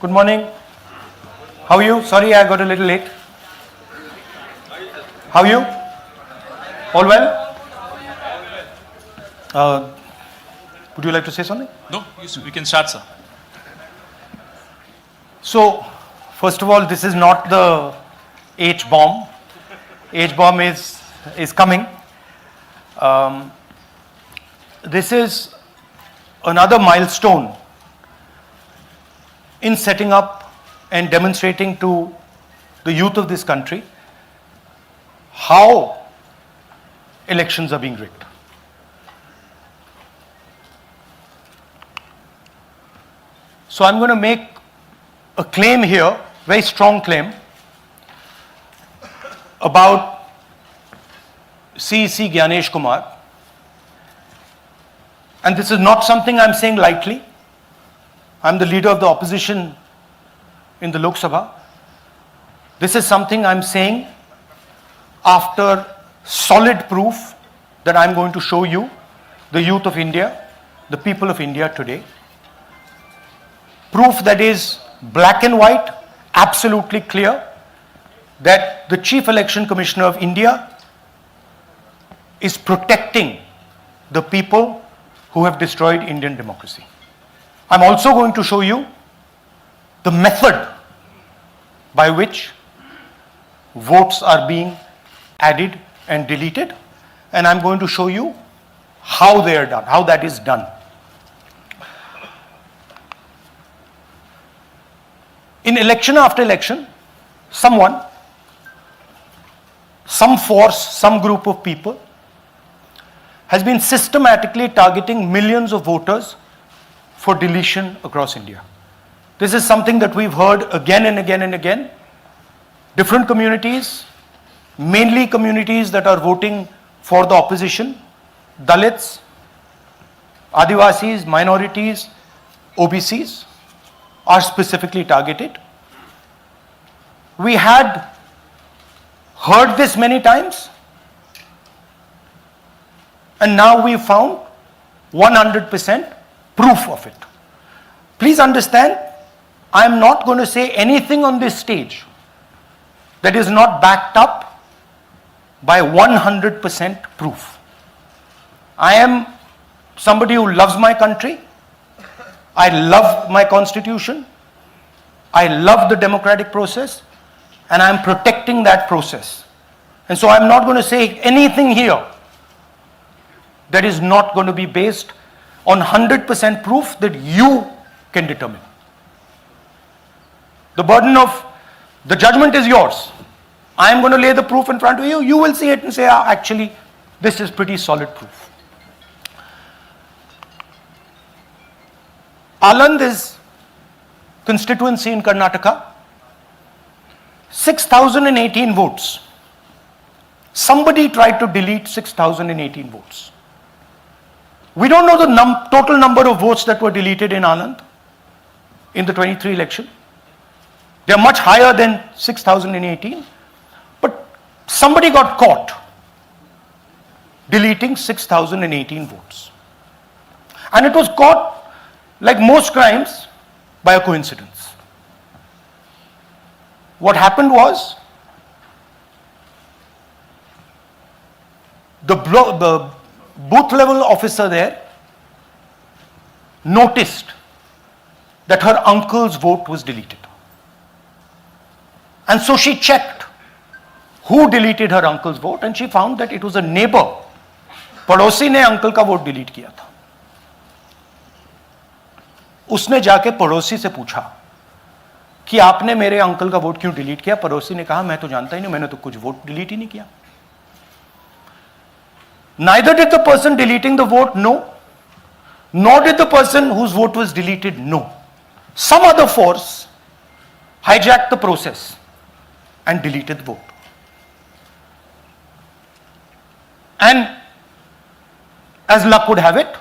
Good morning. How are you? Sorry, I got a little late. How are you? All well? Would you like to say something? No, we can start, sir. So, first of all, this is not the H-bomb. H-bomb is coming. This is another milestone in setting up and demonstrating to the youth of this country how elections are being rigged. So I'm going to make a claim here, very strong claim, about CEC Gyanesh Kumar. And this is not something I'm saying lightly. I'm the leader of the opposition in the Lok Sabha. This is something I'm saying after solid proof that I'm going to show you, the youth of India, the people of India today. Proof that is black and white, absolutely clear, that the Chief Election Commissioner of India is protecting the people who have destroyed Indian democracy. I'm also going to show you the method by which votes are being added and deleted, and I'm going to show you how they are done, how that is done. In election after election, someone, some force, some group of people has been systematically targeting millions of voters for deletion across India. This is something that we've heard again and again and again. Different communities, mainly communities that are voting for the opposition, Dalits, Adivasis, minorities, OBCs, are specifically targeted. We had heard this many times, and now we found 100% proof of it. Please understand, I am not going to say anything on this stage that is not backed up by 100% proof. I am somebody who loves my country. I love my constitution. I love the democratic process, and I am protecting that process. And so I'm not going to say anything here that is not going to be based on 100% proof that you can determine. The burden of the judgment is yours. I am going to lay the proof in front of you. You will see it and say, actually, this is pretty solid proof. Aland is constituency in Karnataka. 6,018 votes. Somebody tried to delete 6,018 votes. We don't know the total number of votes that were deleted in Anand in the 23 election. They are much higher than 6,018. But somebody got caught deleting 6,018 votes. And it was caught, like most crimes, by a coincidence. What happened was, the booth level officer there noticed that her uncle's vote was deleted. And so she checked who deleted her uncle's vote, and she found that it was a neighbor. पड़ोसी ने uncle का vote delete किया था. उसने जाके पड़ोसी से पूछा कि आपने मेरे अंकल का वोट क्यों डिलीट किया. पड़ोसी ने कहा, मैं तो जानता ही नहीं, मैंने तो कुछ वोट डिलीट ही नहीं किया. Neither did the person deleting the vote know, nor did the person whose vote was deleted know. Some other force hijacked the process and deleted the vote. And as luck would have it,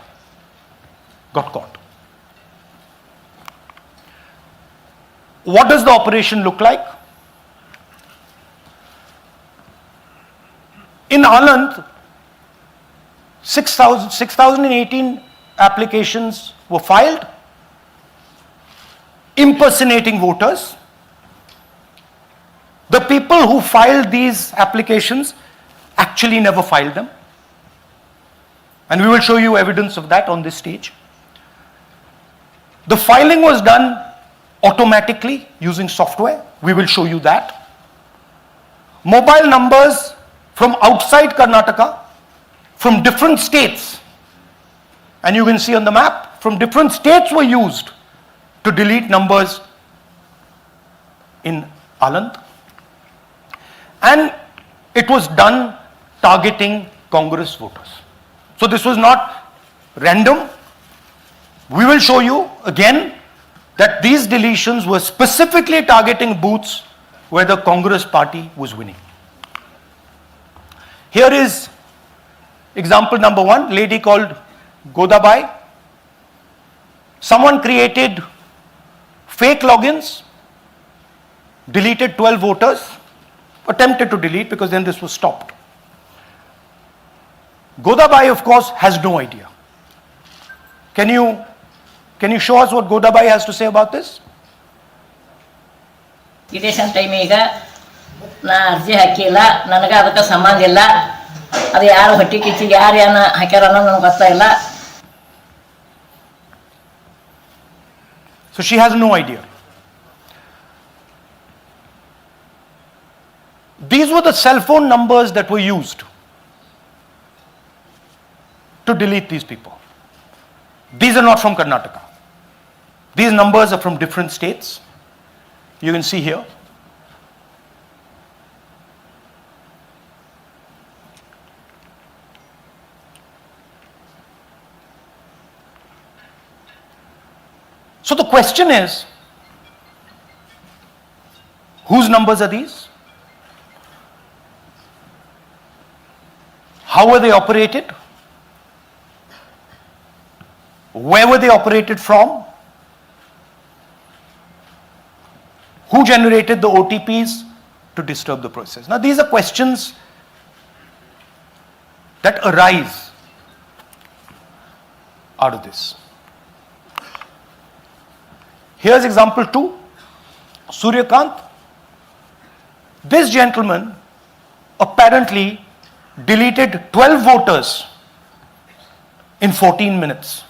got caught. What does the operation look like? In Anand, 6,018 applications were filed. impersonating voters. The people who filed these applications actually never filed them. And we will show you evidence of that on this stage. The filing was done automatically using software. We will show you that. Mobile numbers from outside Karnataka, from different states, and you can see on the map, from different states were used to delete numbers in Aland. And it was done targeting Congress voters. So this was not random. We will show you again that these deletions were specifically targeting booths where the Congress party was winning. Here is example number 1, lady called Godabai. Someone created fake logins, deleted 12 voters, attempted to delete because then this was stopped. Godabai, of course, has no idea. Can you show us what Godabai has to say about this? Election ಟೈಮಿಗ ನಾ ಅರ್ಜಿ ಹಾಕಿಲ್ಲ, ನನಗೆ ಅದಕ್ಕೆ ಸಂಬಂಧ ಇಲ್ಲ. ಅದು ಯಾರು ಹೊಟ್ಟಿ ಕಿಚ್ಚಿಗೆ ಯಾರು ಏನ ಹಾಕ್ಯಾರ ಅನ್ನೋದು ನನಗೆ ಗೊತ್ತಾಗಿಲ್ಲ. So she has no idea. These were the cell phone numbers that were used to delete these people. These are not from Karnataka. These numbers are from different states. You can see here. So the question is, whose numbers are these? How were they operated? Where were they operated from? Who generated the OTPs to disturb the process? Now these are questions that arise out of this. Here's example 2, Suryakant. This gentleman apparently deleted 12 voters in 14 minutes.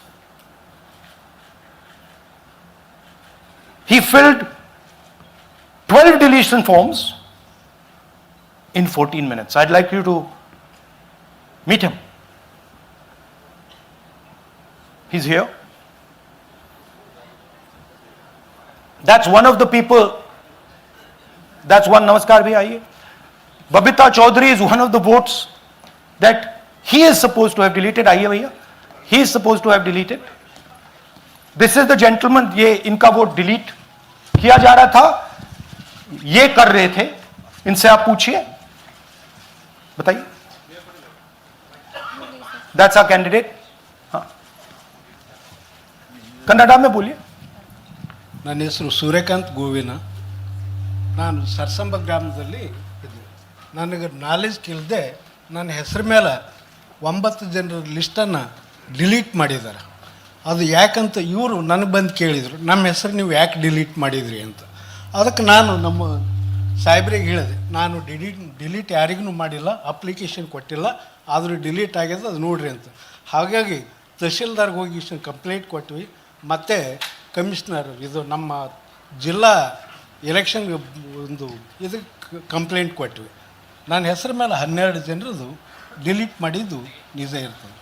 He filled 12 deletion forms in 14 minutes. I'd like you to meet him. He's here. That's one of the people. That's one. Namaskar bhi aiye. Babita Chaudhary is one of the votes that he is supposed to have deleted. Aiye bhaiya. He is supposed to have deleted. This is the gentleman. ये इनका vote delete किया जा रहा था. ये कर रहे थे. इनसे आप पूछिए. बताइए. That's our candidate. हाँ. कन्नड़ा में बोलिए. ನನ್ನ ಹೆಸರು ಸೂರ್ಯಕಾಂತ್ ಗೋವಿನ. ನಾನು ಸರ್ಸಂಬ ಗ್ರಾಮದಲ್ಲಿ ಇದ್ದೆ. ನನಗೆ ನಾಲೆಜ್ ಇಲ್ಲದೆ ನನ್ನ ಹೆಸರು ಮೇಲೆ 9 ಜನರ ಲಿಸ್ಟನ್ನು ಡಿಲೀಟ್ ಮಾಡಿದ್ದಾರೆ. ಅದು ಯಾಕಂತ ಇವರು ನನಗೆ ಬಂದು ಕೇಳಿದರು, ನಮ್ಮ ಹೆಸರು ನೀವು ಯಾಕೆ ಡಿಲೀಟ್ ಮಾಡಿದ್ರಿ ಅಂತ. ಅದಕ್ಕೆ ನಾನು ನಮ್ಮ ಸಾಹೇಬ್ರಿಗೆ ಹೇಳಿದೆ, ನಾನು ಡಿಲೀಟ್ ಯಾರಿಗೂ ಮಾಡಿಲ್ಲ, ಅಪ್ಲಿಕೇಶನ್ ಕೊಟ್ಟಿಲ್ಲ, ಆದರೂ ಡಿಲೀಟ್ ಆಗ್ಯದ ಅದು ನೋಡ್ರಿ ಅಂತ. ಹಾಗಾಗಿ ತಹಶೀಲ್ದಾರ್ಗೆ ಹೋಗಿ ಕಂಪ್ಲೇಂಟ್ ಕೊಟ್ವಿ. ಮತ್ತು ಕಮಿಷ್ನರ್ ಇದು ನಮ್ಮ ಜಿಲ್ಲಾ ಎಲೆಕ್ಷನ್ ಒಂದು ಇದಕ್ಕೆ ಕಂಪ್ಲೇಂಟ್ ಕೊಟ್ವಿ. ನನ್ನ ಹೆಸರು ಮೇಲೆ 12 ಜನರದು ಡಿಲೀಟ್ ಮಾಡಿದ್ದು ನಿಜ ಇರ್ತದೆ.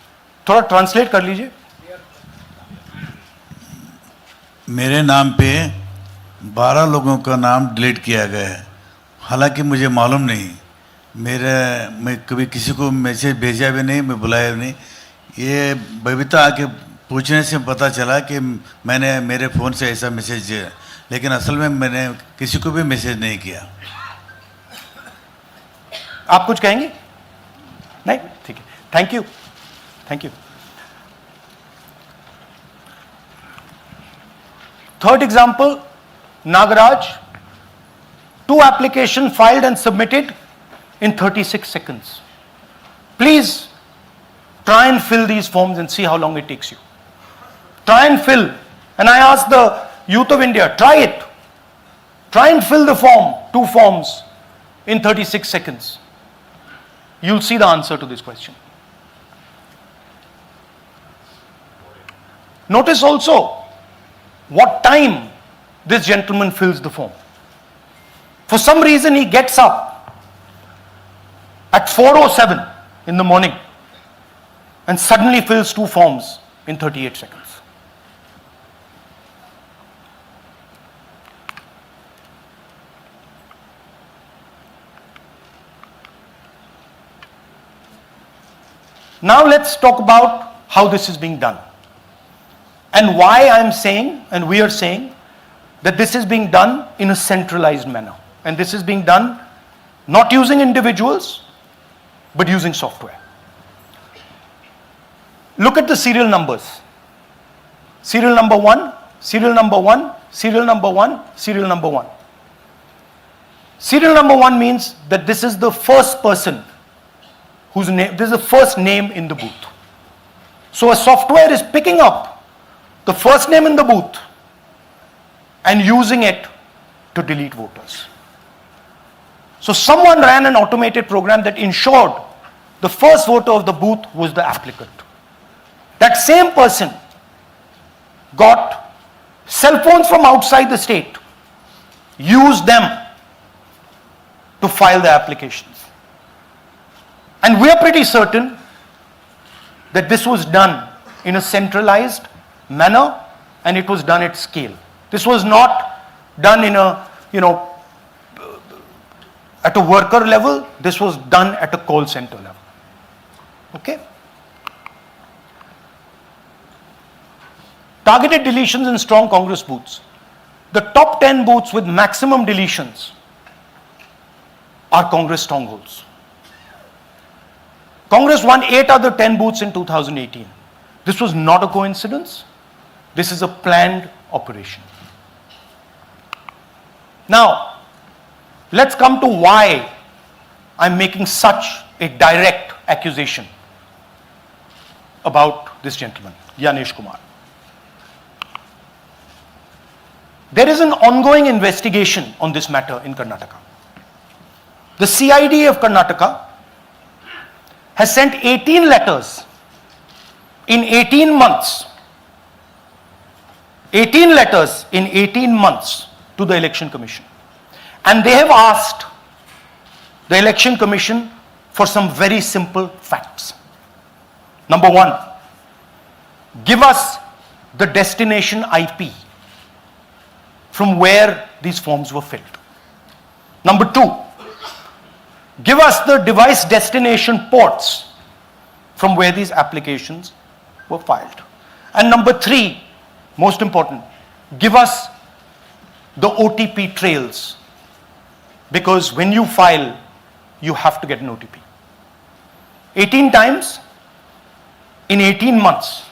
थोड़ा ट्रांसलेट कर लीजिए. मेरे नाम पे 12 लोगों का नाम डिलीट किया गया है. हालांकि मुझे मालूम नहीं, मैं कभी किसी को मैसेज भेजा भी नहीं, मैं बुलाया भी नहीं. ये बबीता आके पूछने से पता चला कि मैंने मेरे फ़ोन से ऐसा मैसेज दिया, लेकिन असल में मैंने किसी को भी मैसेज नहीं किया. आप कुछ कहेंगे? नहीं? ठीक है. Thank you. Thank you. Third example, Nagaraj. 2 applications filed and submitted in 36 seconds. Please try and fill these forms and see how long it takes you. Try and fill. And I ask the Youth of India, try it. Try and fill the form, 2 forms, in 36 seconds. You'll see the answer to this question. Notice also what time this gentleman fills the form. For some reason he gets up at 4:07 in the morning and suddenly fills 2 forms in 38 seconds. Now let's talk about how this is being done and why I'm saying and we are saying that this is being done in a centralized manner, and this is being done not using individuals but using software. Look at the serial numbers. Serial number 1, serial number 1, serial number 1, serial number 1. Serial number 1 means that this is the first person whose name, this is the first name in the booth. So a software is picking up the first name in the booth and using it to delete voters. So someone ran an automated program that ensured the first voter of the booth was the applicant. That same person got cell phones from outside the state, used them to file the applications. And we are pretty certain that this was done in a centralized manner and it was done at scale. This was not done in a, at a worker level. This was done at a call center level. Okay? Targeted deletions in strong Congress booths. The top 10 booths with maximum deletions are Congress strongholds. Congress won 8 other 10 booths in 2018. This was not a coincidence. This is a planned operation. Now, let's come to why I'm making such a direct accusation about this gentleman, Gyanesh Kumar. There is an ongoing investigation on this matter in Karnataka. The CID of Karnataka has sent 18 letters in 18 months. 18 letters in 18 months to the Election Commission. And they have asked the Election Commission for some very simple facts. Number 1, give us the destination IP from where these forms were filled. Number 2, give us the device destination ports from where these applications were filed. And number 3, most important, give us the OTP trails, because when you file, you have to get an OTP. 18 times in 18 months.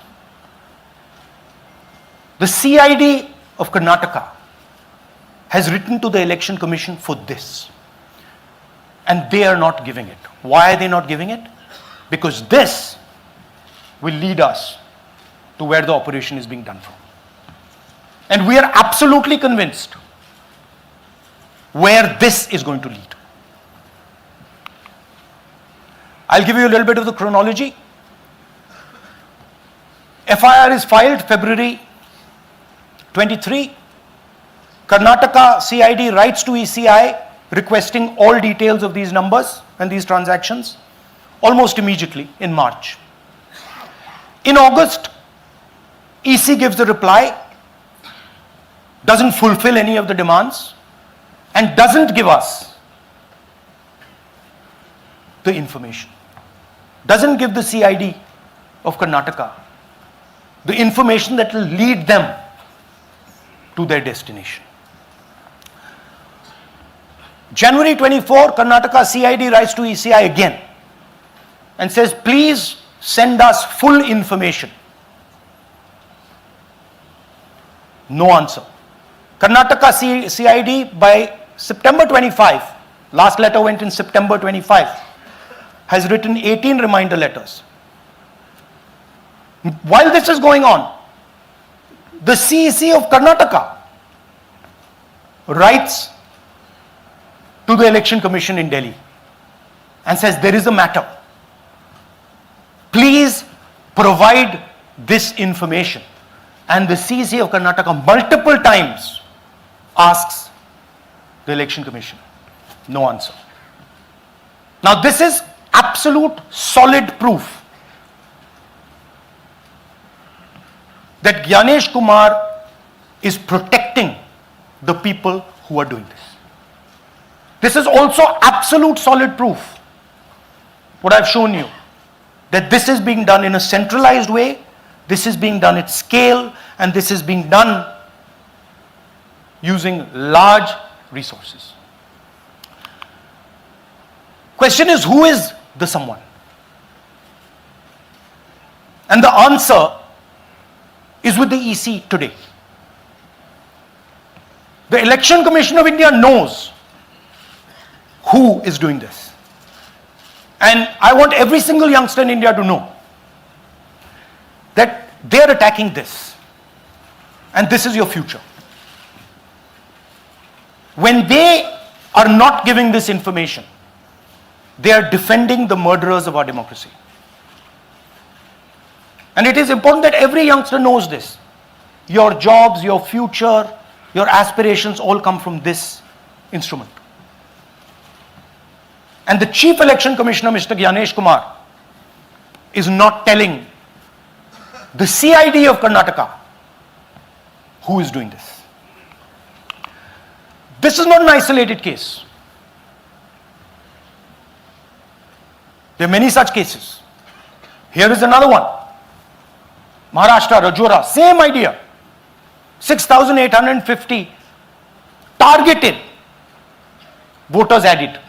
The CID of Karnataka has written to the Election Commission for this. And they are not giving it. Why are they not giving it? Because this will lead us to where the operation is being done from. And we are absolutely convinced where this is going to lead. I'll give you a little bit of the chronology. FIR is filed February 23. Karnataka CID writes to ECI requesting all details of these numbers and these transactions almost immediately in March. In August, EC gives a reply, doesn't fulfill any of the demands, and doesn't give us the information. Doesn't give the CID of Karnataka the information that will lead them to their destination. January 24, Karnataka CID writes to ECI again and says, please send us full information. No answer. Karnataka CID by September 25, last letter went in September 25, has written 18 reminder letters. While this is going on, the CEC of Karnataka writes to the Election Commission in Delhi and says, there is a matter. Please provide this information. And the CC of Karnataka multiple times asks the Election Commission. No answer. Now this is absolute solid proof that Gyanesh Kumar is protecting the people who are doing this. This is also absolute solid proof, what I've shown you, that this is being done in a centralized way, this is being done at scale, and this is being done using large resources. Question is, who is the someone? And the answer is with the EC today. The Election Commission of India knows who is doing this. And I want every single youngster in India to know that they are attacking this. And this is your future. When they are not giving this information, they are defending the murderers of our democracy. And it is important that every youngster knows this. Your jobs, your future, your aspirations all come from this instrument. And the Chief Election Commissioner, Mr. Gyanesh Kumar, is not telling the CID of Karnataka who is doing this. This is not an isolated case. There are many such cases. Here is another one. Maharashtra, Rajora, same idea. 6,850 targeted voters added.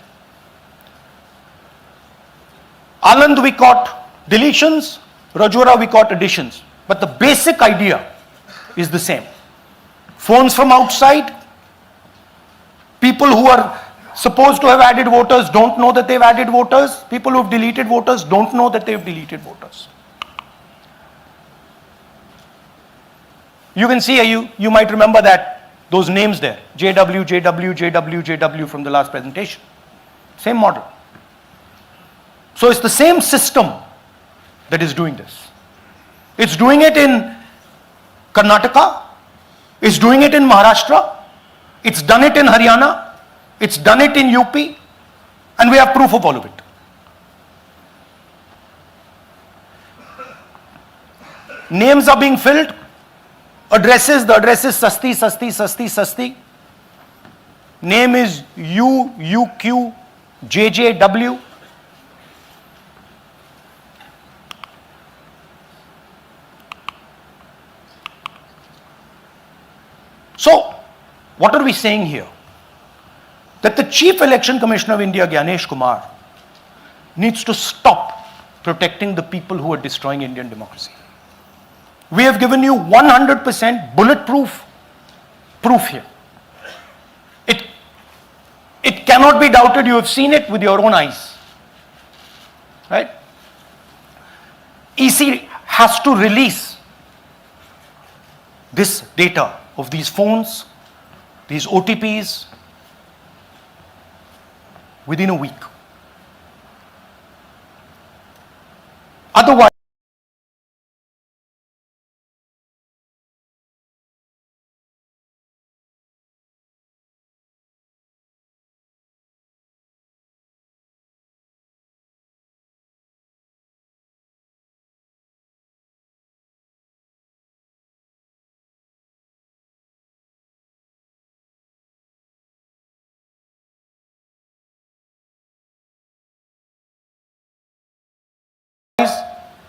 Anand we caught deletions, Rajora we caught additions. But the basic idea is the same. Phones from outside, people who are supposed to have added voters don't know that they've added voters, people who have deleted voters don't know that they've deleted voters. You can see, you might remember that, those names there, JW, JW, JW, JW from the last presentation. Same model. So it's the same system that is doing this. It's doing it in Karnataka, it's doing it in Maharashtra, it's done it in Haryana, it's done it in UP, and we have proof of all of it. Names are being filled, addresses, the address is Sasti, Sasti, Sasti, Sasti. Name is UQ, JJW. So, what are we saying here? That the Chief Election Commissioner of India, Gyanesh Kumar, needs to stop protecting the people who are destroying Indian democracy. We have given you 100% bulletproof proof here. It cannot be doubted. You have seen it with your own eyes. Right? EC has to release this data of these phones, these OTPs, within a week. Otherwise,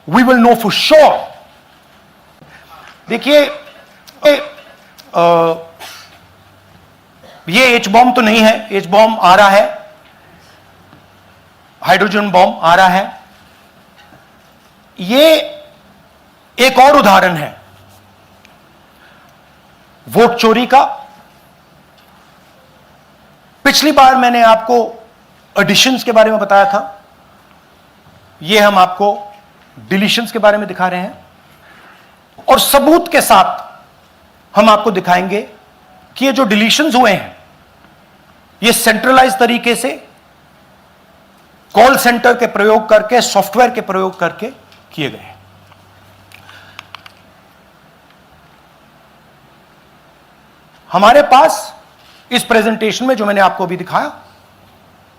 we will know for sure. देखिए ये H bomb तो नहीं है, H bomb आ रहा है, hydrogen bomb आ रहा है. ये एक और उदाहरण है वोट चोरी का. पिछली बार मैंने आपको एडिशंस के बारे में बताया था, ये हम आपको डिलीशंस के बारे में दिखा रहे हैं, और सबूत के साथ हम आपको दिखाएंगे कि ये जो डिलीशंस हुए हैं ये सेंट्रलाइज तरीके से कॉल सेंटर के प्रयोग करके, सॉफ्टवेयर के प्रयोग करके किए गए हैं। हमारे पास इस प्रेजेंटेशन में जो मैंने आपको अभी दिखाया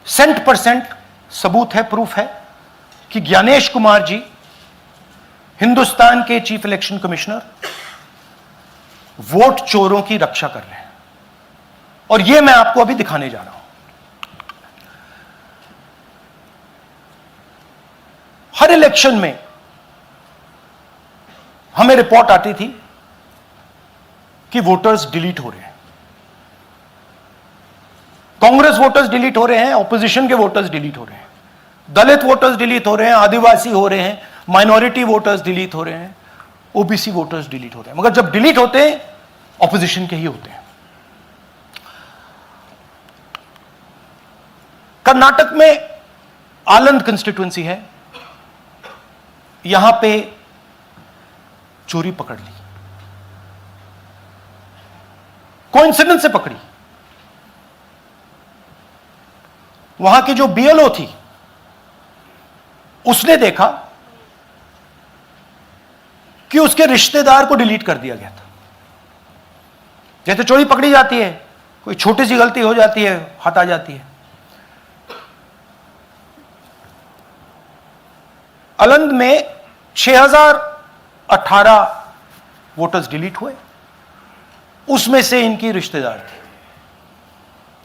100% सबूत है, प्रूफ है कि ज्ञानेश कुमार जी हिंदुस्तान के चीफ इलेक्शन कमिश्नर वोट चोरों की रक्षा कर रहे हैं, और यह मैं आपको अभी दिखाने जा रहा हूं। हर इलेक्शन में हमें रिपोर्ट आती थी कि वोटर्स डिलीट हो रहे हैं, कांग्रेस वोटर्स डिलीट हो रहे हैं, ऑपोजिशन के वोटर्स डिलीट हो रहे हैं, दलित वोटर्स डिलीट हो रहे हैं, आदिवासी हो रहे हैं, माइनॉरिटी वोटर्स डिलीट हो रहे हैं, ओबीसी वोटर्स डिलीट हो रहे हैं। मगर जब डिलीट होते हैं ऑपोजिशन के ही होते हैं। कर्नाटक में आलंद कंस्टिट्यूएंसी है, यहां पे चोरी पकड़ ली, कोइंसिडेंस से पकड़ी। वहां की जो बीएलओ थी उसने देखा कि उसके रिश्तेदार को डिलीट कर दिया गया था। जैसे चोरी पकड़ी जाती है, कोई छोटी सी गलती हो जाती है, हाथ आ जाती है। अलंद में 6018 वोटर्स डिलीट हुए, उसमें से इनकी रिश्तेदार थे।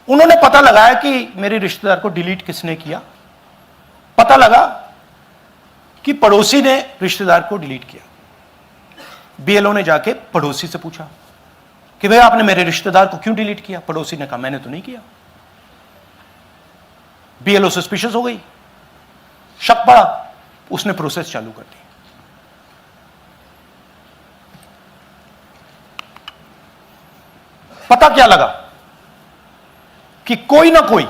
उन्होंने पता लगाया कि मेरे रिश्तेदार को डिलीट किसने किया। पता लगा कि पड़ोसी ने रिश्तेदार को डिलीट किया। बीएलओ ने जाके पड़ोसी से पूछा कि भाई आपने मेरे रिश्तेदार को क्यों डिलीट किया। पड़ोसी ने कहा मैंने तो नहीं किया। बीएलओ सस्पिशियस हो गई, शक पड़ा, उसने प्रोसेस चालू कर दी। पता क्या लगा कि कोई ना कोई,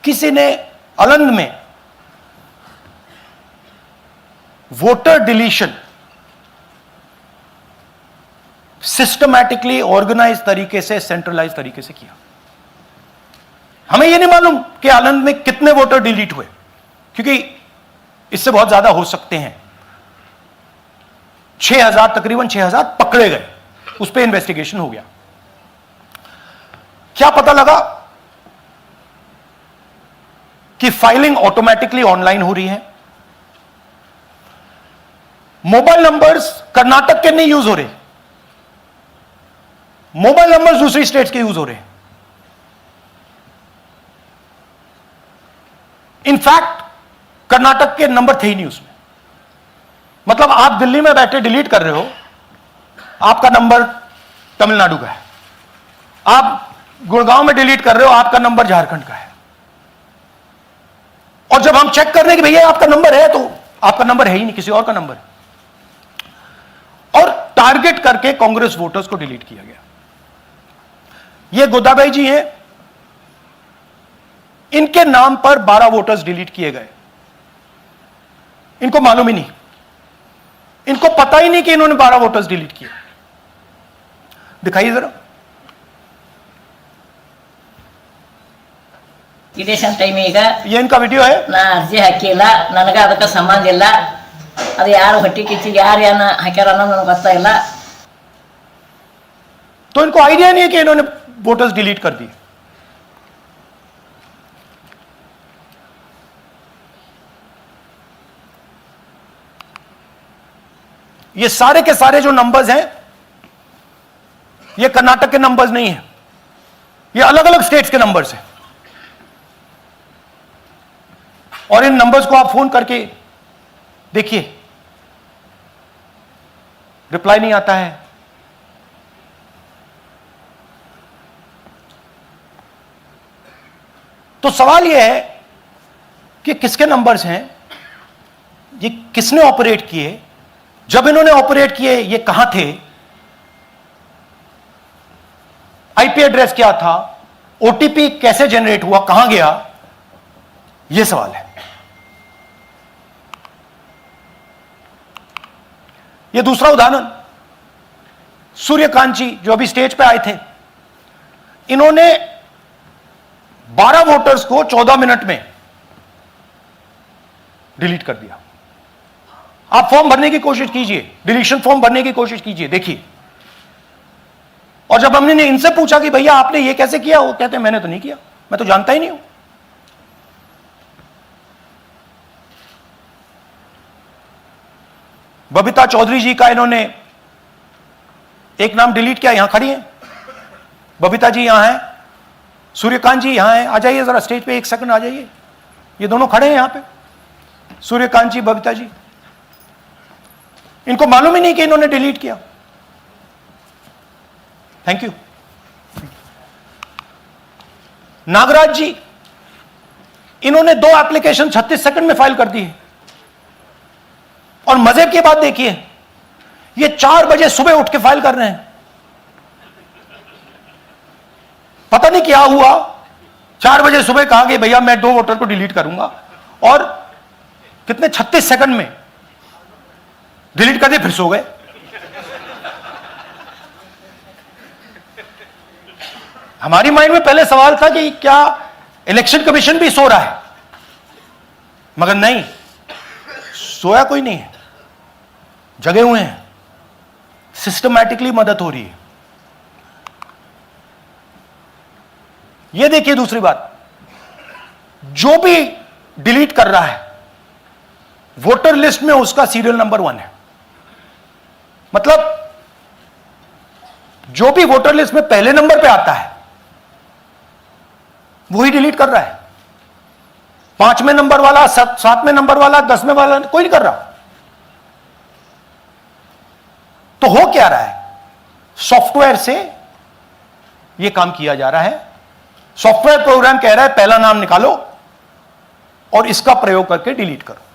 किसी ने अलंद में वोटर डिलीशन सिस्टमैटिकली ऑर्गेनाइज तरीके से, सेंट्रलाइज तरीके से किया। हमें यह नहीं मालूम कि आलंद में कितने वोटर डिलीट हुए, क्योंकि इससे बहुत ज्यादा हो सकते हैं। 6000, तकरीबन 6000 पकड़े गए, उस पर इन्वेस्टिगेशन हो गया। क्या पता लगा कि फाइलिंग ऑटोमेटिकली ऑनलाइन हो रही है। मोबाइल नंबर्स कर्नाटक के नहीं यूज हो रहे, मोबाइल नंबर्स दूसरी स्टेट्स के यूज हो रहे हैं। इनफैक्ट कर्नाटक के नंबर थे ही नहीं उसमें। मतलब आप दिल्ली में बैठे डिलीट कर रहे हो, आपका नंबर तमिलनाडु का है। आप गुड़गांव में डिलीट कर रहे हो, आपका नंबर झारखंड का है। और जब हम चेक कर रहे हैं कि भैया आपका नंबर है, तो आपका नंबर है ही नहीं, किसी और का नंबर है। और टारगेट करके कांग्रेस वोटर्स को डिलीट किया गया। ये गोदाबाई जी हैं, इनके नाम पर 12 वोटर्स डिलीट किए गए। इनको मालूम ही नहीं, इनको पता ही नहीं कि इन्होंने 12 वोटर्स डिलीट किए। दिखाइए जरा। ಇಲೆಕ್ಷನ್ ಟೈಮ್ ಈಗ ये इनका वीडियो है। ನಾ ಅರ್ಜಿ ಹಾಕಿಲ್ಲ, ನನಗೆ ಅದಕ್ಕೆ ಸಂಬಂಧ ಇಲ್ಲ। ಅದು ಯಾರು ಹೊಟ್ಟಿ ಕಿಚ್ಚಿ ಯಾರು ಏನ ಹಾಕ್ಯಾರ ಅನ್ನೋದು ನನಗೆ ಗೊತ್ತಾಗಿಲ್ಲ। तो इनको आइडिया नहीं है कि इन्होंने वोटर्स डिलीट कर दिए। ये सारे के सारे जो नंबर्स हैं, ये कर्नाटक के नंबर्स नहीं है, ये अलग अलग स्टेट्स के नंबर्स हैं। और इन नंबर्स को आप फोन करके देखिए, रिप्लाई नहीं आता है। तो सवाल यह है कि किसके नंबर्स हैं, ये किसने ऑपरेट किए, जब इन्होंने ऑपरेट किए ये कहां थे, आईपी एड्रेस क्या था, ओटीपी कैसे जनरेट हुआ, कहां गया, यह सवाल है। यह दूसरा उदाहरण, सूर्यकांत जी जो अभी स्टेज पे आए थे, इन्होंने 12 वोटर्स को 14 मिनट में डिलीट कर दिया। आप फॉर्म भरने की कोशिश कीजिए, डिलीशन फॉर्म भरने की कोशिश कीजिए, देखिए। और जब हमने इनसे पूछा कि भैया आपने ये कैसे किया, वो कहते हैं मैंने तो नहीं किया, मैं तो जानता ही नहीं हूं। बबीता चौधरी जी का इन्होंने एक नाम डिलीट किया, यहां खड़ी हैं बबीता जी, यहां हैं। सूर्यकांत जी यहां हैं, आ जाइए जरा स्टेज पे, एक सेकंड आ जाइए। ये दोनों खड़े हैं यहां पे, सूर्यकांत जी, बबीता जी। इनको मालूम ही नहीं कि इन्होंने डिलीट किया। Thank you. नागराज जी, इन्होंने 2 एप्लीकेशन 36 सेकंड में फाइल कर दी है। और मजे की बात देखिए, ये 4 बजे सुबह उठ के फाइल कर रहे हैं। पता नहीं क्या हुआ, 4 बजे सुबह कहा कि भैया मैं 2 वोटर को डिलीट करूंगा, और कितने 36 सेकंड में डिलीट कर दिए, फिर सो गए। हमारी माइंड में पहले सवाल था कि क्या इलेक्शन कमीशन भी सो रहा है, मगर नहीं, सोया कोई नहीं है, जगे हुए हैं। सिस्टमैटिकली मदद हो रही है। यह देखिए दूसरी बात, जो भी डिलीट कर रहा है वोटर लिस्ट में उसका सीरियल नंबर 1 है। मतलब जो भी वोटर लिस्ट में पहले नंबर पे आता है वही डिलीट कर रहा है। 5वें नंबर वाला, 7वें नंबर वाला, 10वें वाला कोई नहीं कर रहा। तो हो क्या रहा है, सॉफ्टवेयर से यह काम किया जा रहा है। सॉफ्टवेयर प्रोग्राम कह रहा है पहला नाम निकालो और इसका प्रयोग करके डिलीट करो।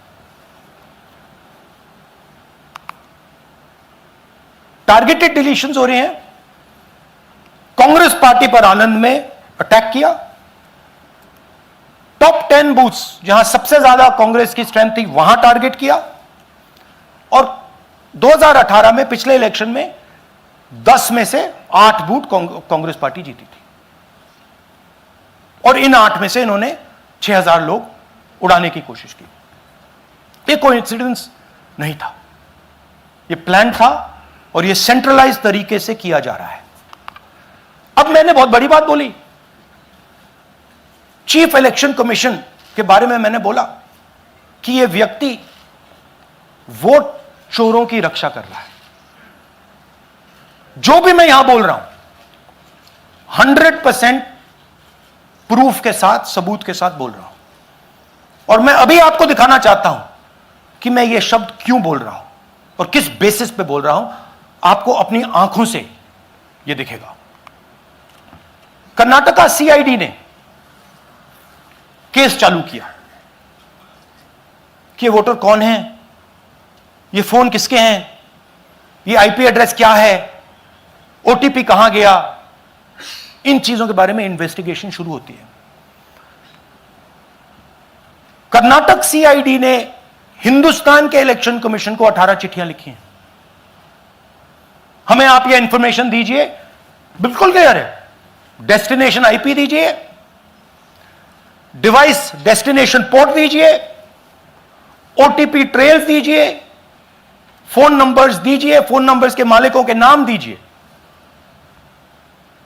टारगेटेड डिलीशंस हो रहे हैं। कांग्रेस पार्टी पर आनंद में अटैक किया। टॉप 10 बूथ्स जहां सबसे ज्यादा कांग्रेस की स्ट्रेंथ थी वहां टारगेट किया। और 2018 में पिछले इलेक्शन में 10 में से 8 बूथ कांग्रेस पार्टी जीती थी, और इन 8 में से इन्होंने 6000 लोग उड़ाने की कोशिश की। ये कोइंसिडेंस नहीं था, ये प्लान था, और ये सेंट्रलाइज तरीके से किया जा रहा है। अब मैंने बहुत बड़ी बात बोली, चीफ इलेक्शन कमीशन के बारे में मैंने बोला कि यह व्यक्ति वोट चोरों की रक्षा कर रहा है। जो भी मैं यहां बोल रहा हूं 100% प्रूफ के साथ, सबूत के साथ बोल रहा हूं। और मैं अभी आपको दिखाना चाहता हूं कि मैं ये शब्द क्यों बोल रहा हूं और किस बेसिस पे बोल रहा हूं। आपको अपनी आंखों से यह दिखेगा। कर्नाटका सीआईडी ने केस चालू किया कि वोटर कौन है, ये फोन किसके हैं, ये आईपी एड्रेस क्या है, ओटीपी कहां गया, इन चीजों के बारे में इन्वेस्टिगेशन शुरू होती है। कर्नाटक सीआईडी ने हिंदुस्तान के इलेक्शन कमीशन को 18 चिट्ठियां लिखी हैं। हमें आप यह इंफॉर्मेशन दीजिए, बिल्कुल क्लियर है। डेस्टिनेशन आईपी दीजिए, डिवाइस डेस्टिनेशन पोर्ट दीजिए, ओटीपी ट्रेल्स दीजिए, फोन नंबर्स दीजिए, फोन नंबर्स के मालिकों के नाम दीजिए।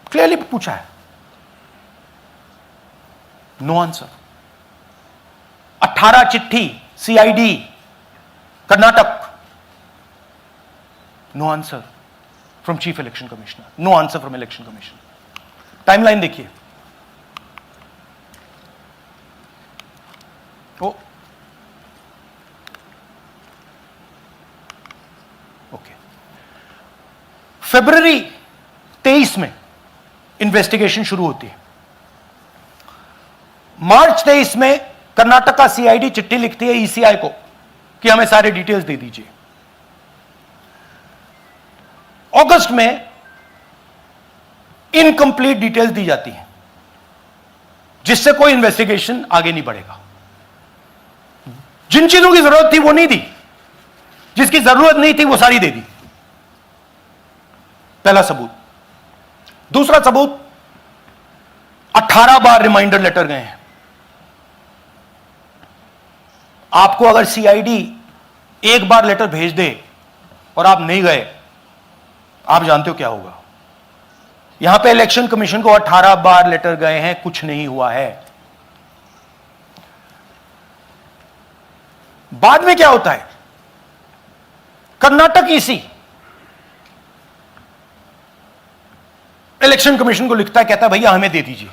क्लियरली पूछा है, नो आंसर। 18 चिट्ठी CID Karnataka, no answer from chief election commissioner, no answer from election commission. Timeline देखिए, ओके, फरवरी 23 में इन्वेस्टिगेशन शुरू होती है। मार्च 23 में कर्नाटका सीआईडी चिट्ठी लिखती है ईसीआई को कि हमें सारे डिटेल्स दे दीजिए। अगस्त में इनकंप्लीट डिटेल्स दी जाती हैं, जिससे कोई इन्वेस्टिगेशन आगे नहीं बढ़ेगा। जिन चीजों की जरूरत थी वो नहीं दी, जिसकी जरूरत नहीं थी वो सारी दे दी। पहला सबूत। दूसरा सबूत, 18 बार रिमाइंडर लेटर गए हैं। आपको अगर सीआईडी एक बार लेटर भेज दे और आप नहीं गए, आप जानते हो क्या होगा। यहां पे इलेक्शन कमीशन को 18 बार लेटर गए हैं, कुछ नहीं हुआ है। बाद में क्या होता है, कर्नाटक ईसी इलेक्शन कमीशन को लिखता है, कहता है भैया हमें दे दीजिए,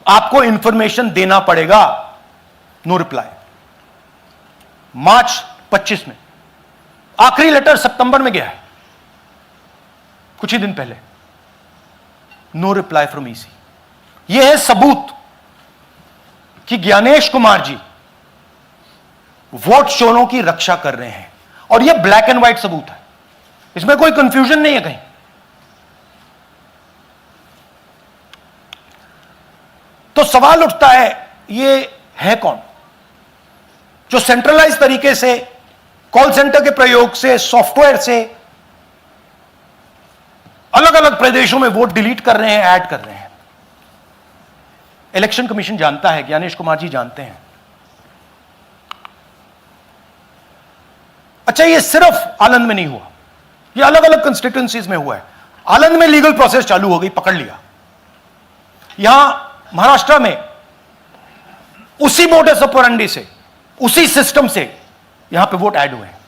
आपको इंफॉर्मेशन देना पड़ेगा। No reply. मार्च 25 में आखिरी लेटर सितंबर में गया है, कुछ ही दिन पहले। No reply from EC. यह है सबूत कि ज्ञानेश कुमार जी वोट चोरों की रक्षा कर रहे हैं, और यह ब्लैक एंड व्हाइट सबूत है, इसमें कोई कंफ्यूजन नहीं है कहीं। तो सवाल उठता है, ये है कौन जो सेंट्रलाइज तरीके से कॉल सेंटर के प्रयोग से, सॉफ्टवेयर से अलग अलग प्रदेशों में वोट डिलीट कर रहे हैं, ऐड कर रहे हैं। इलेक्शन कमीशन जानता है, ज्ञानेश कुमार जी जानते हैं। अच्छा, ये सिर्फ आनंद में नहीं हुआ, ये अलग अलग कंस्टिट्यूएंसीज में हुआ है। आनंद में लीगल प्रोसेस चालू हो गई, पकड़ लिया। यहां महाराष्ट्र में उसी मोडस ऑपरेंडी से, उसी सिस्टम से यहां पे वोट ऐड हुए हैं।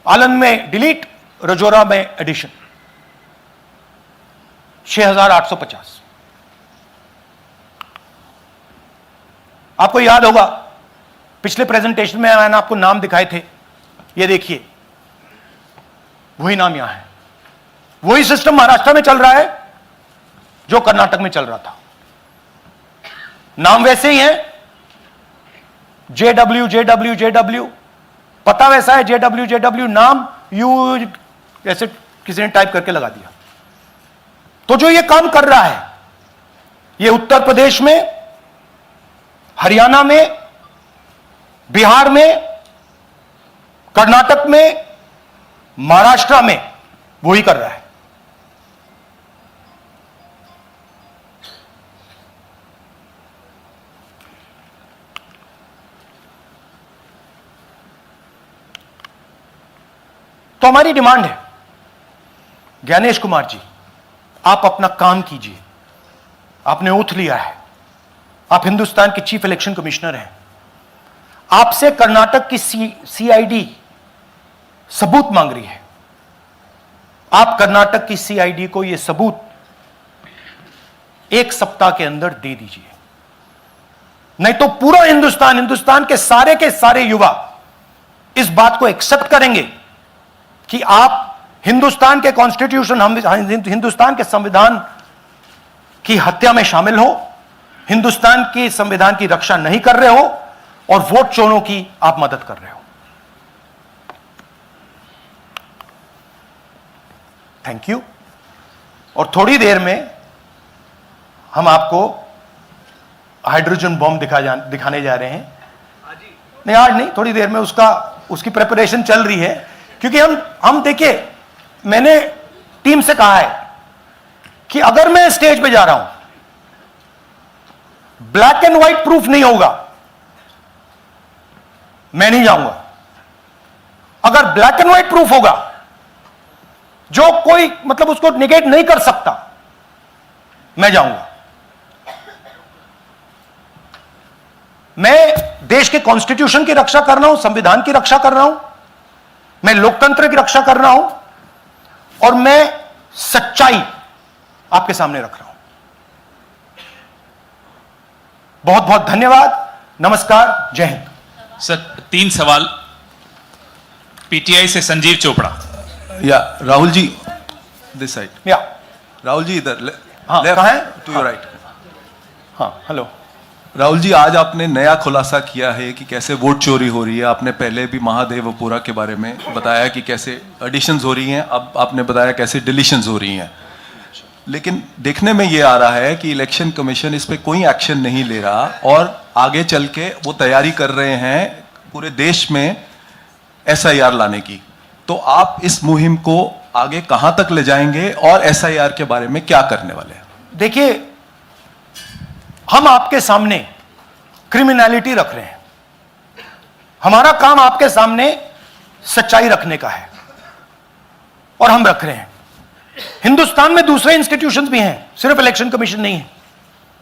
आनंद में डिलीट, रजौरा में एडिशन। 6850। आपको याद होगा पिछले प्रेजेंटेशन में मैंने आपको नाम दिखाए थे, ये देखिए वही नाम यहां है। वही सिस्टम महाराष्ट्र में चल रहा है जो कर्नाटक में चल रहा था। नाम वैसे ही है, जेडब्ल्यू जेडब्ल्यू जेडब्ल्यू, पता वैसा है, जेडब्ल्यू जेडब्ल्यू, नाम यू ऐसे किसी ने टाइप करके लगा दिया। तो जो ये काम कर रहा है, ये उत्तर प्रदेश में, हरियाणा में, बिहार में, कर्नाटक में, महाराष्ट्र में वही कर रहा है। तो हमारी डिमांड है, ज्ञानेश कुमार जी, आप अपना काम कीजिए। आपने ओथ लिया है, आप हिंदुस्तान के चीफ इलेक्शन कमिश्नर हैं। आपसे कर्नाटक की सीआईडी सबूत मांग रही है। आप कर्नाटक की सीआईडी को यह सबूत 1 सप्ताह के अंदर दे दीजिए, नहीं तो पूरा हिंदुस्तान के सारे युवा इस बात को एक्सेप्ट करेंगे कि आप हिंदुस्तान के कॉन्स्टिट्यूशन, हिंदुस्तान के संविधान की हत्या में शामिल हो, हिंदुस्तान के संविधान की रक्षा नहीं कर रहे हो और वोट चोरों की आप मदद कर रहे हो। Thank you. और थोड़ी देर में हम आपको हाइड्रोजन बॉम्ब दिखाने जा रहे हैं। नहीं, आज नहीं, थोड़ी देर में उसकी प्रिपरेशन चल रही है। क्योंकि हम देखिए, मैंने टीम से कहा है कि अगर मैं स्टेज पे जा रहा हूं, ब्लैक एंड व्हाइट प्रूफ नहीं होगा, मैं नहीं जाऊंगा। अगर ब्लैक एंड व्हाइट प्रूफ होगा, जो कोई मतलब उसको निगेट नहीं कर सकता, मैं जाऊंगा। मैं देश के कॉन्स्टिट्यूशन की रक्षा कर रहा हूं, संविधान की रक्षा कर रहा हूं, मैं लोकतंत्र की रक्षा कर रहा हूं, और मैं सच्चाई आपके सामने रख रहा हूं। बहुत बहुत धन्यवाद, नमस्कार, जय हिंद। सर 3 सवाल। पीटीआई से संजीव चोपड़ा। या राहुल जी, दिस साइड। या राहुल जी इधर, हाँ, कहाँ है? To your right. हाँ, हेलो। राहुल जी, आज आपने नया खुलासा किया है कि कैसे वोट चोरी हो रही है। आपने पहले भी महादेवपुरा के बारे में बताया कि कैसे एडिशंस हो रही हैं, अब आपने बताया कैसे डिलीशंस हो रही हैं। लेकिन देखने में ये आ रहा है कि इलेक्शन कमीशन इस पे कोई एक्शन नहीं ले रहा और आगे चल के वो तैयारी कर रहे हैं पूरे देश में SIR लाने की। तो आप इस मुहिम को आगे कहां तक ले जाएंगे और एसआईआर के बारे में क्या करने वाले हैं? देखिए, हम आपके सामने क्रिमिनलिटी रख रहे हैं, हमारा काम आपके सामने सच्चाई रखने का है और हम रख रहे हैं। हिंदुस्तान में दूसरे इंस्टीट्यूशंस भी हैं, सिर्फ इलेक्शन कमीशन नहीं है,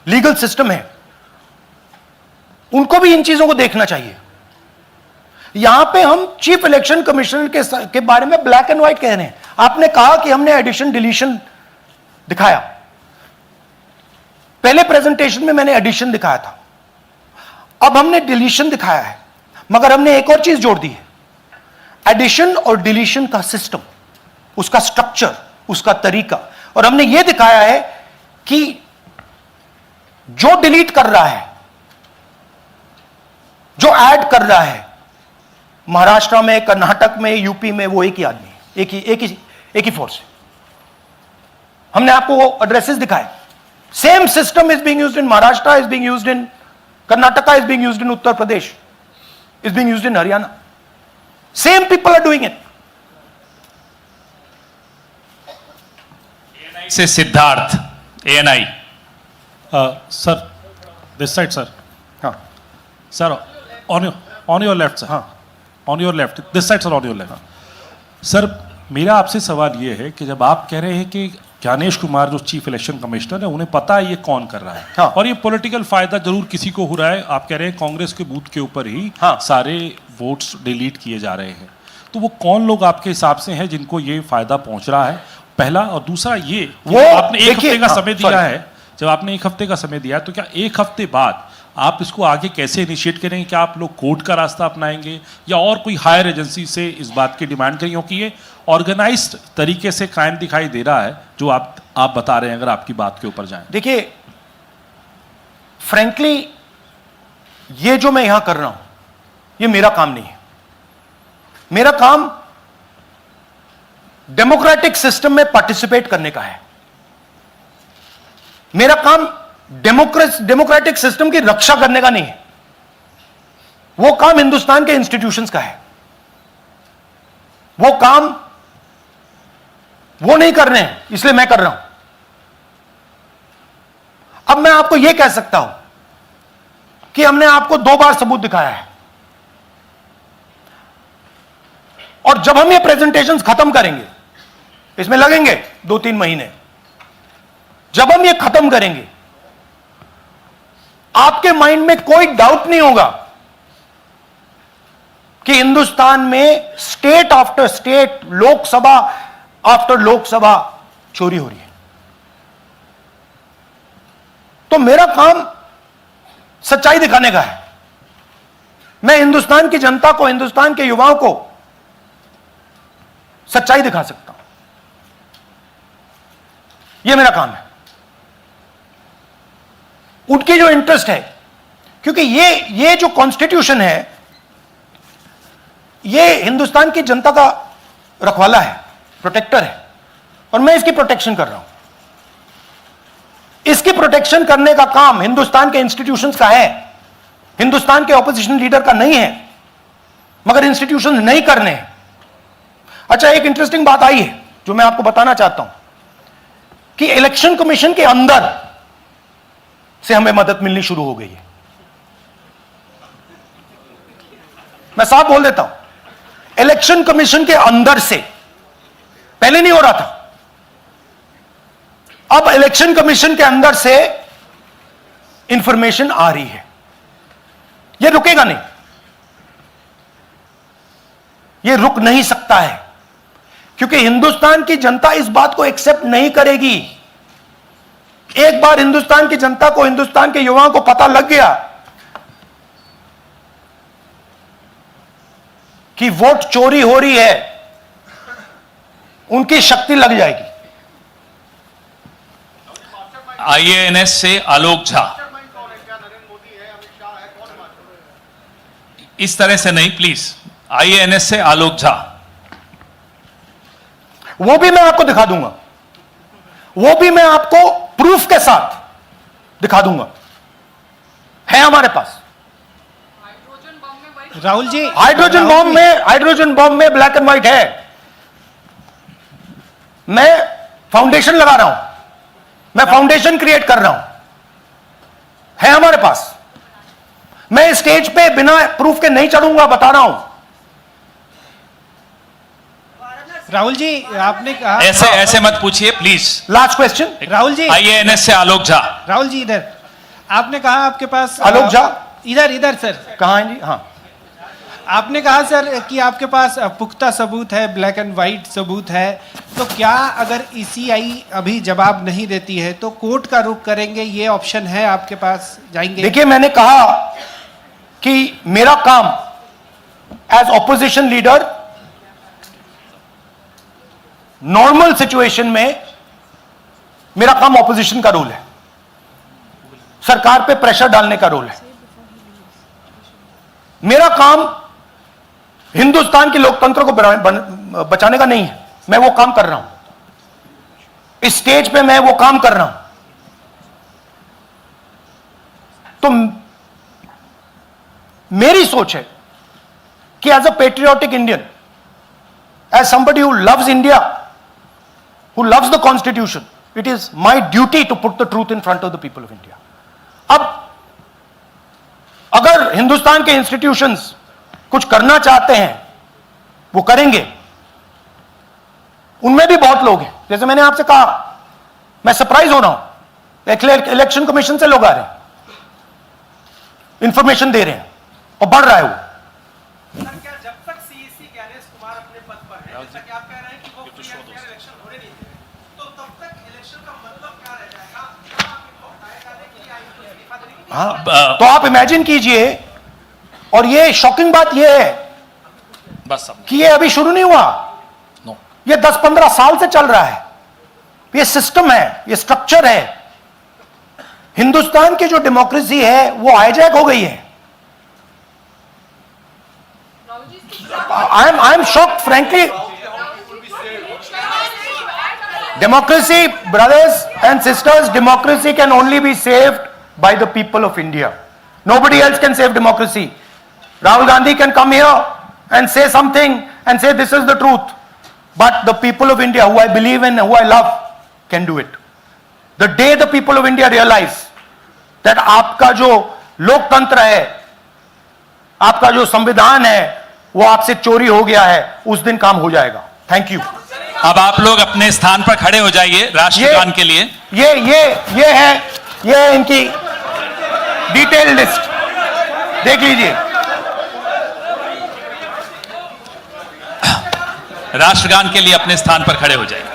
लीगल सिस्टम है, उनको भी इन चीजों को देखना चाहिए। यहां पे हम चीफ इलेक्शन कमिश्नर के बारे में ब्लैक एंड व्हाइट कह रहे हैं। आपने कहा कि हमने एडिशन डिलीशन दिखाया, पहले प्रेजेंटेशन में मैंने एडिशन दिखाया था, अब हमने डिलीशन दिखाया है, मगर हमने एक और चीज जोड़ दी है, एडिशन और डिलीशन का सिस्टम, उसका स्ट्रक्चर, उसका तरीका। और हमने यह दिखाया है कि जो डिलीट कर रहा है, जो ऐड कर रहा है, महाराष्ट्र में, कर्नाटक में, यूपी में, वो एक ही आदमी है, एक ही फोर्स है। हमने आपको वो एड्रेसेस दिखाए। Same system is being used in Maharashtra, is being used in Karnataka, is being used in Uttar Pradesh, is being used in Haryana. Same people are doing it. से Siddharth, ANI। Sir, this side, sir. हाँ Sir, on your left, sir. हाँ On your left. This side, sir, on your left. Sir, मेरा आपसे सवाल ये है कि जब आप कह रहे हैं कि ज्ञानेश कुमार जो चीफ इलेक्शन कमिश्नर है, उन्हें पता है ये कौन कर रहा है, हाँ। और ये पॉलिटिकल फायदा जरूर किसी को हो रहा है। आप कह रहे हैं कांग्रेस के बूथ के ऊपर ही हाँ। सारे वोट्स डिलीट किए जा रहे हैं, तो वो कौन लोग आपके हिसाब से हैं जिनको ये फायदा पहुंच रहा है, पहला। और दूसरा ये कि वो जब आपने एक देखिए, हफ्ते का हाँ, समय दिया sorry। है, जब आपने एक हफ्ते का समय दिया है, तो क्या एक हफ्ते बाद आप इसको आगे कैसे इनिशिएट करेंगे? क्या आप लोग कोर्ट का रास्ता अपनाएंगे या और कोई हायर एजेंसी से इस बात की डिमांड करेंगे? क्योंकि ये ऑर्गेनाइज्ड तरीके से क्राइम दिखाई दे रहा है जो आप बता रहे हैं, अगर आपकी बात के ऊपर जाएं। देखिए, फ्रैंकली ये जो मैं यहां कर रहा हूं, ये मेरा काम नहीं है। मेरा काम डेमोक्रेटिक सिस्टम में पार्टिसिपेट करने का है। मेरा काम डेमोक्रेटिक सिस्टम की रक्षा करने का नहीं है, वो काम हिंदुस्तान के इंस्टीट्यूशंस का है। वो काम वो नहीं कर रहे हैं, इसलिए मैं कर रहा हूं। अब मैं आपको यह कह सकता हूं कि हमने आपको 2 बार सबूत दिखाया है, और जब हम ये प्रेजेंटेशंस खत्म करेंगे, इसमें लगेंगे 2-3 महीने, जब हम ये खत्म करेंगे, आपके माइंड में कोई डाउट नहीं होगा कि हिंदुस्तान में state after state, Lok Sabha after Lok Sabha चोरी हो रही है। तो मेरा काम सच्चाई दिखाने का है। मैं हिंदुस्तान की जनता को, हिंदुस्तान के युवाओं को सच्चाई दिखा सकता हूं। यह मेरा काम है। उनकी जो इंटरेस्ट है, क्योंकि ये जो कॉन्स्टिट्यूशन है, ये हिंदुस्तान की जनता का रखवाला है, प्रोटेक्टर है, और मैं इसकी प्रोटेक्शन कर रहा हूं। इसकी प्रोटेक्शन करने का काम हिंदुस्तान के इंस्टीट्यूशंस का है, हिंदुस्तान के ऑपोजिशन लीडर का नहीं है, मगर इंस्टीट्यूशंस नहीं करने हैं। अच्छा, एक इंटरेस्टिंग बात आई है जो मैं आपको बताना चाहता हूं कि इलेक्शन कमीशन के अंदर से हमें मदद मिलनी शुरू हो गई है। मैं साफ बोल देता हूं, इलेक्शन कमीशन के अंदर से, पहले नहीं हो रहा था, अब इलेक्शन कमीशन के अंदर से इंफॉर्मेशन आ रही है। यह रुकेगा नहीं, यह रुक नहीं सकता है, क्योंकि हिंदुस्तान की जनता इस बात को एक्सेप्ट नहीं करेगी। एक बार हिंदुस्तान की जनता को, हिंदुस्तान के युवाओं को पता लग गया कि वोट चोरी हो रही है, उनकी शक्ति लग जाएगी। IANS से आलोक झा। इस तरह से नहीं प्लीज। IANS से आलोक झा। वो भी मैं आपको दिखा दूंगा, वो भी मैं आपको प्रूफ के साथ दिखा दूंगा, है हमारे पास। राहुल जी, हाइड्रोजन बॉम्ब में ब्लैक एंड व्हाइट है। मैं फाउंडेशन लगा रहा हूं, मैं फाउंडेशन क्रिएट कर रहा हूं, है हमारे पास। मैं स्टेज पे बिना प्रूफ के नहीं चढ़ूंगा, बता रहा हूं। राहुल जी, आपने कहा ऐसे ऐसे मत पूछिए please. Last question. Rahul ji, IANS से आलोक झा। राहुल जी इधर, आपने कहा आपके पास आलोक झा? इधर इधर सर, कहां है जी? हाँ, आपने कहा सर कि आपके पास पुख्ता सबूत है, ब्लैक एंड वाइट सबूत है, तो क्या अगर ECI अभी जवाब नहीं देती है तो कोर्ट का रुख करेंगे, ये ऑप्शन है आपके पास, जाएंगे? देखिए, मैंने कहा कि मेरा काम as opposition leader normal situation में मेरा काम ऑपोजिशन का रोल है, सरकार पे प्रेशर डालने का रोल है। मेरा काम हिंदुस्तान के लोकतंत्र को बचाने का नहीं है। मैं वो काम कर रहा हूं, इस स्टेज पे मैं वो काम कर रहा हूं। तो मेरी सोच है कि as a patriotic Indian, as somebody who loves India, who loves the constitution, it is my duty to put the truth in front of the people of India. अब अगर हिंदुस्तान के इंस्टीट्यूशंस कुछ करना चाहते हैं, वो करेंगे। उनमें भी बहुत लोग हैं, जैसे मैंने आपसे कहा, मैं सरप्राइज हो रहा हूं, इलेक्शन कमीशन से लोग आ रहे हैं, इंफॉर्मेशन दे रहे हैं और बढ़ रहा है वो। जब तक CEC ज्ञानेश कुमार अपने पद पर है, जैसा कि आप कह रहे हैं कि वो फ्री एंड फेयर इलेक्शन होने नहीं देंगे, तो तब तक इलेक्शन का मतलब क्या रह जाएगा? क्या आप इनको हटाए जाने के लिए आयोग को इस्तीफा देने के लिए? हाँ, तो आप इमेजिन कीजिए, और ये शॉकिंग बात ये है बस अब कि ये अभी शुरू नहीं हुआ, ये 10-15 साल से चल रहा है। ये सिस्टम है, ये स्ट्रक्चर है। हिंदुस्तान की जो डेमोक्रेसी है वो हाईजैक हो गई है। I am shocked, frankly. Democracy, brothers and sisters, democracy can only be saved by the people of India. Nobody else can save democracy. Rahul Gandhi can come here and say something and say this is the truth. But the people of India, who I believe in, who I love, can do it. The day the people of India realize that आपका जो लोकतंत्र है, आपका जो संविधान है, वो आपसे चोरी हो गया है, उस दिन काम हो जाएगा। Thank you. अब आप लोग अपने स्थान पर खड़े हो जाइए राष्ट्रगान के लिए। ये है इनकी डिटेल लिस्ट, देख लीजिए। राष्ट्रगान के लिए अपने स्थान पर खड़े हो जाइए।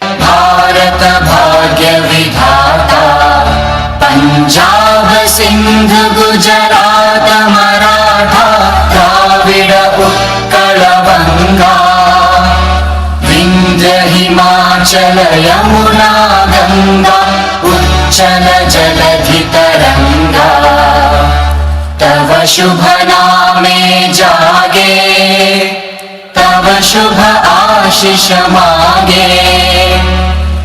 भारत भाग्य विधाता, पंजाब सिंध गुजरात मराठा, द्राविड उत्कल बंगा, विंध्य हिमाचल यमुना गंगा, उच्चल जलधि तरंगा, तव शुभ नामे जागे, तव शुभ आशीष मांगे,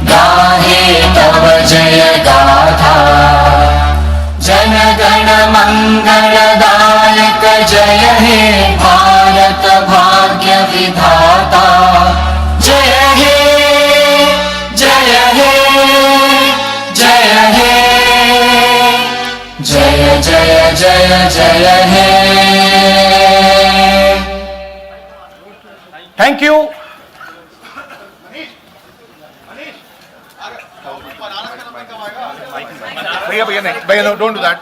गाहे तव जय गाथा, जन गण मंगलदायक जय हे भारत भाग्य विधाता, जय हे जय हे जय हे जय जय जय जय हे। Thank you. भैया भैया नहीं, भैया डोंट डू दैट।